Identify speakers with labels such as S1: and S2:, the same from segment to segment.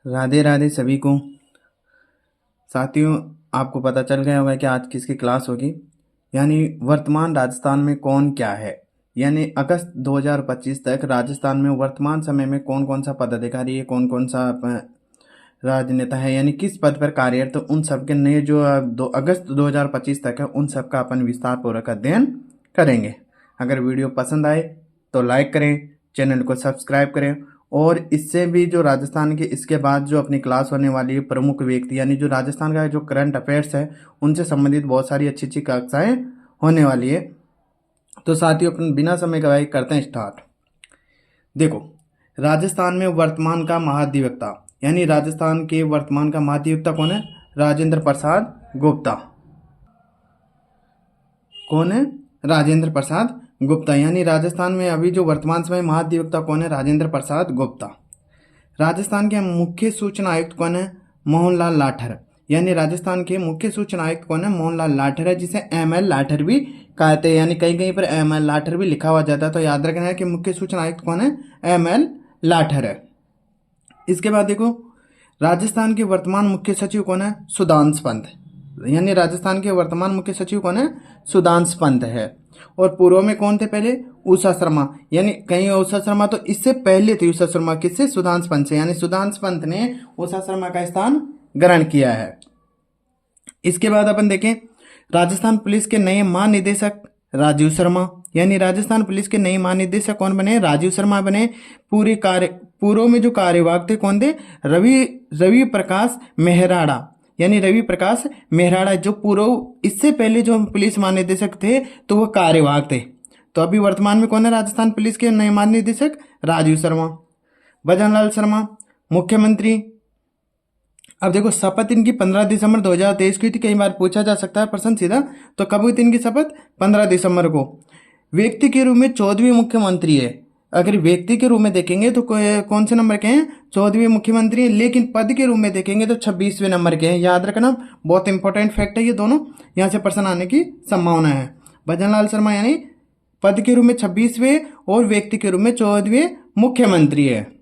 S1: राधे राधे सभी को। साथियों, आपको पता चल गया होगा कि आज किसकी क्लास होगी। यानी वर्तमान राजस्थान में कौन क्या है। यानी अगस्त 2025 तक राजस्थान में वर्तमान समय में कौन कौन सा पदाधिकारी है, कौन कौन सा राजनेता है, यानी किस पद पर कार्यरत, तो उन सब के नए जो अगस्त 2025 तक है उन सब का अपन विस्तार पूर्वक अध्ययन करेंगे। अगर वीडियो पसंद आए तो लाइक करें, चैनल को सब्सक्राइब करें। और इससे भी जो राजस्थान के इसके बाद जो अपनी क्लास होने वाली है प्रमुख व्यक्ति, यानी जो राजस्थान का जो करंट अफेयर्स है उनसे संबंधित बहुत सारी अच्छी अच्छी कक्षाएं होने वाली है। तो साथियों, अपन बिना समय गवाए करते हैं स्टार्ट। देखो, राजस्थान में वर्तमान का महाधिवक्ता, यानी राजस्थान के वर्तमान का महाधिवक्ता कौन है? राजेंद्र प्रसाद गुप्ता। कौन है? राजेंद्र प्रसाद गुप्ता। यानी राजस्थान में अभी जो वर्तमान समय महाधिवक्ता कौन है? राजेंद्र प्रसाद गुप्ता। राजस्थान के मुख्य सूचना आयुक्त कौन है? मोहनलाल लाठर। यानी राजस्थान के मुख्य सूचना आयुक्त कौन है? मोहनलाल लाठर है, जिसे एम एल लाठर भी कहते हैं। यानी कहीं कहीं पर एम एल लाठर भी लिखा हुआ जाता है, तो याद रखना है कि मुख्य सूचना आयुक्त कौन है? एम एल लाठर है। इसके बाद देखो, राजस्थान के वर्तमान मुख्य सचिव कौन है? सुधांश पंत। यानी राजस्थान के वर्तमान मुख्य सचिव कौन है? सुधांश पंत है। और पूर्व में कौन थे पहले? उषा शर्मा। यानी कहीं उषा शर्मा तो इससे पहले थी उषा शर्मा, किससे? सुधांश पंत से। यानी सुधांश पंत ने उषा शर्मा का स्थान ग्रहण किया है। इसके बाद अपन देखें, राजस्थान पुलिस के नए महानिदेशक राजीव शर्मा। यानी राजस्थान पुलिस के नए महानिदेशक कौन बने? राजीव शर्मा बने। पूरे कार्य पूर्व में जो कार्यवाहक थे कौन थे? रवि रवि प्रकाश मेहराड़ा। यानी रवि प्रकाश मेहराड़ा जो पूर्व इससे पहले जो पुलिस महानिदेशक थे तो वो कार्यवाहक थे। तो अभी वर्तमान में कौन है राजस्थान पुलिस के नए महानिदेशक? राजीव शर्मा। भजनलाल शर्मा मुख्यमंत्री। अब देखो, शपथ इनकी 15 दिसंबर 2023 की थी। कई बार पूछा जा सकता है प्रश्न सीधा, तो कब हुई थी इनकी शपथ? 15 दिसंबर को। व्यक्ति के रूप में 14वें मुख्यमंत्री है। अगर व्यक्ति के रूप में देखेंगे तो कौन से नंबर के हैं? 14वें मुख्यमंत्री हैं। लेकिन पद के रूप में देखेंगे तो 26वें नंबर के हैं। याद रखना, बहुत इंपॉर्टेंट फैक्ट है ये दोनों, यहाँ से प्रश्न आने की संभावना है। भजनलाल शर्मा यानी पद के रूप में 26वें और व्यक्ति के रूप में 14वें मुख्यमंत्री है।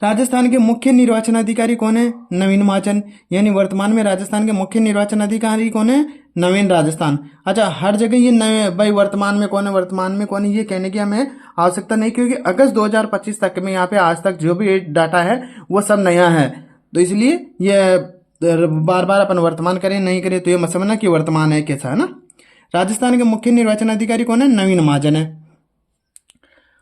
S1: राजस्थान के मुख्य निर्वाचन अधिकारी कौन है? नवीन महाजन। यानी वर्तमान में राजस्थान के मुख्य निर्वाचन अधिकारी कौन है? नवीन राजस्थान। अच्छा, हर जगह ये नए भाई वर्तमान में कौन है, वर्तमान में कौन है, ये कहने की हमें आवश्यकता नहीं, क्योंकि अगस्त 2025 तक में यहाँ पे आज तक जो भी डाटा है वो सब नया है। तो इसलिए ये बार बार अपन वर्तमान करें नहीं करें तो ये मत समझना कि वर्तमान है कैसा, है ना। राजस्थान के मुख्य निर्वाचन अधिकारी कौन है? नवीन महाजन है।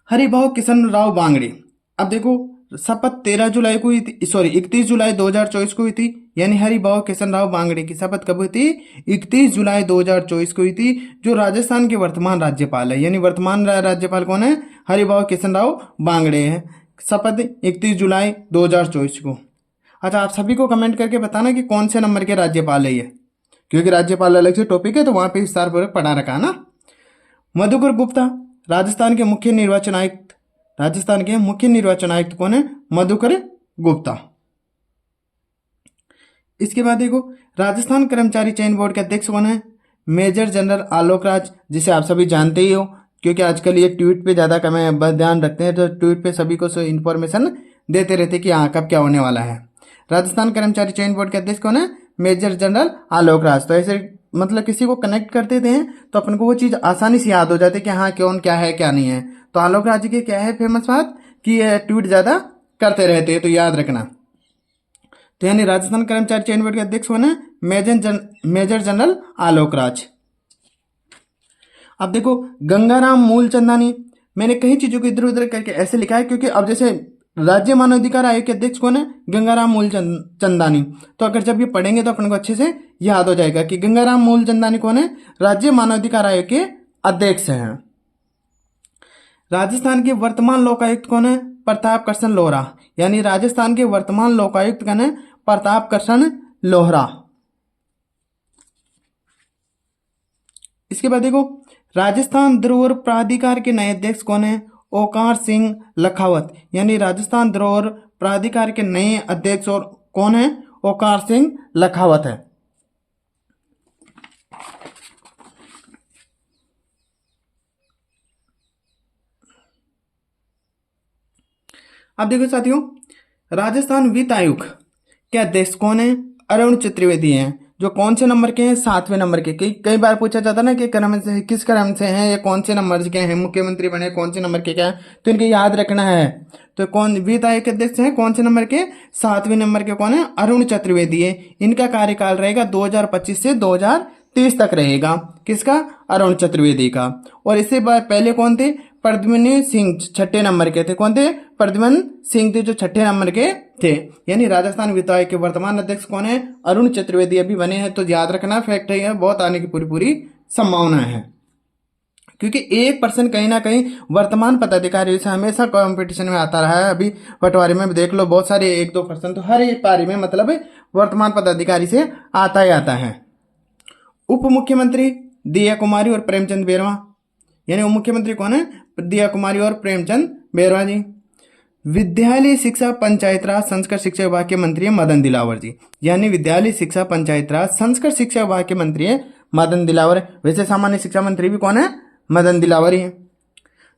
S1: हरिभाऊ किशन राव बांगड़ी। अब देखो, शपथ 13 जुलाई को हुई थी, सॉरी 31 जुलाई 2024 को हुई थी। यानी हरिभाऊ किशन राव बांगड़ी की शपथ कब हुई थी? 31 जुलाई 2024 को हुई थी। जो राजस्थान के वर्तमान राज्यपाल है, यानी वर्तमान राज्यपाल कौन है? हरिभाऊ किशन राव बांगड़े है। शपथ 31 जुलाई 2024 को। अच्छा, आप सभी को कमेंट करके बताना कि कौन से नंबर के राज्यपाल है ये, क्योंकि राज्यपाल अलग से टॉपिक है तो वहां पे विस्तार पूर्वक पढ़ा रखा है ना। मधुकर गुप्ता राजस्थान के मुख्य निर्वाचन आयुक्त। राजस्थान के मुख्य निर्वाचन आयुक्त कौन है? मधुकर गुप्ता। इसके बाद देखो, राजस्थान कर्मचारी चयन बोर्ड के अध्यक्ष कौन है? मेजर जनरल आलोक राज, जिसे आप सभी जानते ही हो, क्योंकि आजकल ये ट्वीट पे ज्यादा कम ध्यान रखते हैं, तो ट्वीट पे सभी को इन्फॉर्मेशन देते रहते कि हाँ कब क्या होने वाला है। राजस्थान कर्मचारी चयन बोर्ड के अध्यक्ष कौन है? Major general Alok Raj. तो ऐसे मतलब किसी को कनेक्ट करते थे तो अपन को वो चीज आसानी से याद हो जाती है कि हाँ कौन क्या है क्या नहीं है। तो आलोक राज जी के क्या है फेमस बात कि ये ट्वीट ज्यादा करते रहते हैं, तो याद रखना। तो यानी राजस्थान कर्मचारी चयन बोर्ड के अध्यक्ष कौन है? Major general Alok Raj. अब देखो, गंगाराम मूलचंदानी। मैंने कई चीजों को इधर उधर करके ऐसे लिखा है क्योंकि अब जैसे राज्य मानवाधिकार आयोग के अध्यक्ष कौन है? गंगाराम मूलचंदानी। तो अगर जब ये पढ़ेंगे तो अपन को अच्छे से याद हो जाएगा कि गंगाराम मूलचंदानी कौन है? राज्य मानवाधिकार आयोग के अध्यक्ष हैं। राजस्थान के वर्तमान लोकायुक्त कौन है? प्रताप कृष्ण लोहरा। यानी राजस्थान के वर्तमान लोकायुक्त कौन है? प्रताप कृष्ण लोहरा। इसके बाद देखो, राजस्थान धरोहर प्राधिकार के नए अध्यक्ष कौन है? ओकार सिंह लखावत। यानी राजस्थान धरोहर प्राधिकार के नए अध्यक्ष और कौन है? ओकार सिंह लखावत है। अब देखो साथियों, राजस्थान वित्त आयोग के अध्यक्ष कौन है? अरुण चतुर्वेदी हैं, जो कौन से नंबर के हैं? 7वें नंबर के। कई बार पूछा जाता ना कि क्रम से किस क्रम से हैं, ये कौन से नंबर के हैं, मुख्यमंत्री बने कौन से नंबर के क्या है, तो इनके याद रखना है। तो कौन वित्त आयोग के अध्यक्ष हैं? कौन से नंबर के? 7वें नंबर के कौन है? अरुण चतुर्वेदी है। इनका कार्यकाल रहेगा 2025 से 2030 तक रहेगा। किसका? अरुण चतुर्वेदी का। और इससे पहले कौन थे? प्रद्युम्न सिंह 6ठे नंबर के थे। कौन थे? प्रद्युम्न सिंह थे, जो 6ठे नंबर के थे। यानी राजस्थान वित्त आयोग के वर्तमान अध्यक्ष कौन है? अरुण चतुर्वेदी अभी बने हैं। तो याद रखना, फैक्ट है, बहुत आने की पूरी संभावना है, क्योंकि 1% कहीं ना कहीं वर्तमान पदाधिकारी से हमेशा कंपटीशन में आता रहा है। अभी पटवारी में देख लो, बहुत सारे 1-2% तो हर एक पारी में मतलब वर्तमान पदाधिकारी से आता ही आता है। उप मुख्यमंत्री दिया कुमारी और प्रेमचंद बेरवा, यानी उप मुख्यमंत्री कौन है? दिया कुमारी और प्रेमचंद बेरवा जी। विद्यालय शिक्षा पंचायत राज संस्कृत शिक्षा विभाग के मंत्री है मदन दिलावर जी, यानी विद्यालय शिक्षा पंचायत राज संस्कृत शिक्षा विभाग के मंत्री है मदन दिलावर। वैसे सामान्य शिक्षा मंत्री भी कौन है? मदन दिलावर ही है।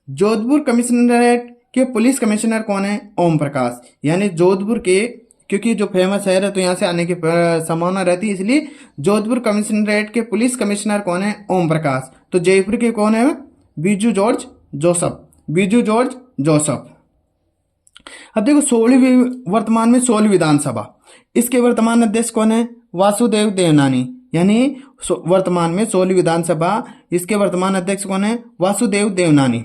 S1: जोधपुर कमिश्नरेट के पुलिस कमिश्नर कौन है? ओम प्रकाश, यानी जोधपुर के, क्योंकि जो फेमस शहर है तो यहाँ से आने की संभावना रहती है, इसलिए जोधपुर कमिश्नरेट के पुलिस कमिश्नर कौन है? ओम प्रकाश। तो जयपुर के कौन है? Biju George Joseph, Biju George Joseph. अब देखो 16वीं, वर्तमान में 16वीं विधानसभा, इसके वर्तमान अध्यक्ष कौन है? वासुदेव देवनानी, यानी वर्तमान में 16वीं विधानसभा, इसके वर्तमान अध्यक्ष कौन है? वासुदेव देवनानी।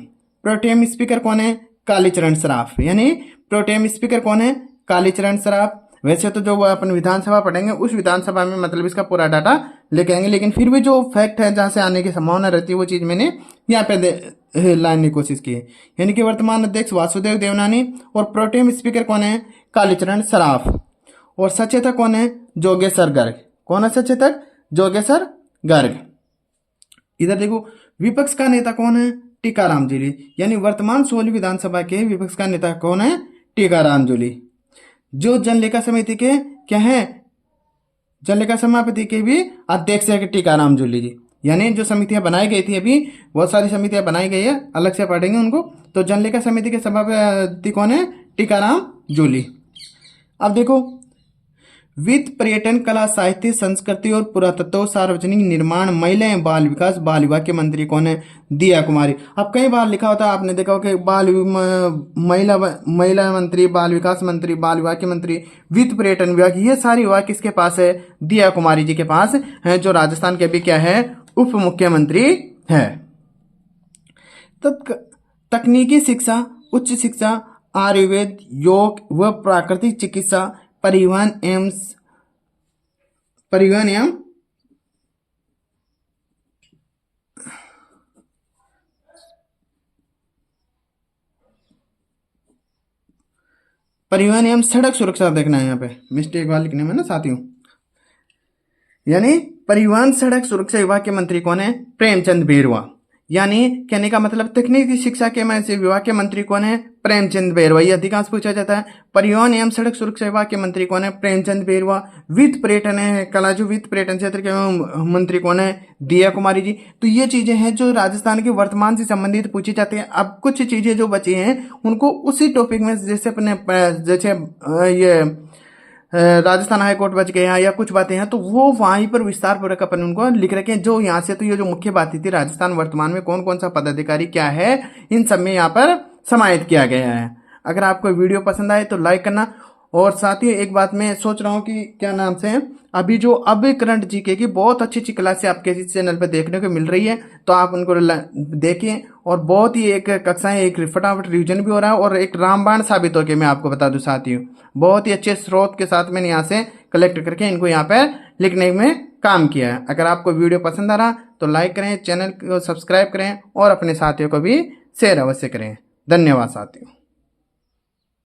S1: प्रोटेम स्पीकर कौन है? कालीचरण सराफ, यानी प्रोटेम स्पीकर कौन है? कालीचरण सराफ। वैसे तो जो अपन विधानसभा पढ़ेंगे उस विधानसभा में मतलब इसका पूरा डाटा लेके आएंगे, लेकिन फिर भी जो फैक्ट है जहां से आने की संभावना रहती है वो चीज मैंने यहाँ पे लाने की कोशिश की है। यानी कि वर्तमान अध्यक्ष वासुदेव देवनानी और प्रोटेम स्पीकर कौन है? कालीचरण सराफ। और सचेतक कौन है? जोगेश्वर गर्ग। कौन है सचेतक? जोगेश्वर गर्ग। इधर देखो विपक्ष का नेता कौन है? टीकाराम जूली, यानी वर्तमान 16वीं विधानसभा के विपक्ष का नेता कौन है? टीकाराम जूली। जो जनलेखा समिति के क्या है? जनलेखा सभापति के भी अध्यक्ष है टीकाराम जूली जी। यानी जो समितियां बनाई गई थी, अभी बहुत सारी समितियां बनाई गई है, अलग से पढ़ेंगे उनको। तो जनलेखा समिति के सभापति कौन है? टीकाराम जूली। अब देखो वित्त, पर्यटन, कला, साहित्य, संस्कृति और पुरातत्व, सार्वजनिक निर्माण, महिला एवं बाल विकास, बाल विभाग के मंत्री कौन है? दिया कुमारी। अब कई बार लिखा होता है, आपने देखा होगा महिला मंत्री, बाल विकास मंत्री, बाल विभाग के मंत्री, वित्त, पर्यटन विभाग, ये सारी विभाग किसके पास है? दिया कुमारी जी के पास है, जो राजस्थान के अभी क्या है? उप मुख्यमंत्री है। तकनीकी शिक्षा, उच्च शिक्षा, आयुर्वेद, योग व प्राकृतिक चिकित्सा, परिवहन एवं सड़क सुरक्षा, देखना है यहाँ पे मिस्टेक वाला लिखने में ना साथियों, यानी परिवहन सड़क सुरक्षा विभाग के मंत्री कौन है? प्रेमचंद बेरवा। यानी कहने का मतलब तकनीकी शिक्षा के विभाग के मंत्री कौन है? प्रेमचंद बेरवा। ये अधिकांश पूछा जाता है। परिवहन एवं सड़क सुरक्षा विभाग के मंत्री कौन है? प्रेमचंद बेरवा। वित्त, पर्यटन है, कला, जो वित्त पर्यटन क्षेत्र के मंत्री कौन है? दिया कुमारी जी। तो ये चीजें हैं जो राजस्थान के वर्तमान से संबंधित पूछी जाती है। अब कुछ चीजें जो बची हैं उनको उसी टॉपिक में, जैसे अपने जैसे ये राजस्थान हाई कोर्ट बच गए हैं या कुछ बातें हैं, तो वो वहीं पर विस्तार पूर्वक अपन उनको लिख रखे हैं। जो यहाँ से तो ये जो मुख्य बातें थी, राजस्थान वर्तमान में कौन कौन सा पदाधिकारी क्या है, इन सब में यहाँ पर समाहित किया गया है। अगर आपको वीडियो पसंद आए तो लाइक करना। और साथ ही एक बात मैं सोच रहा हूँ कि क्या नाम से अभी जो अब करंट जीके की बहुत अच्छी अच्छी क्लासें आपके इस चैनल पर देखने को मिल रही है, तो आप उनको देखिए। और बहुत ही एक कक्षाएं, एक फटाफट रिवीजन भी हो रहा है और एक रामबाण साबित होकर मैं आपको बता दूं साथियों, बहुत ही अच्छे स्रोत के साथ मैंने यहाँ से कलेक्ट करके इनको यहाँ पर लिखने में काम किया है। अगर आपको वीडियो पसंद आ रहा तो लाइक करें, चैनल को सब्सक्राइब करें और अपने साथियों को भी शेयर अवश्य करें। धन्यवाद साथियों।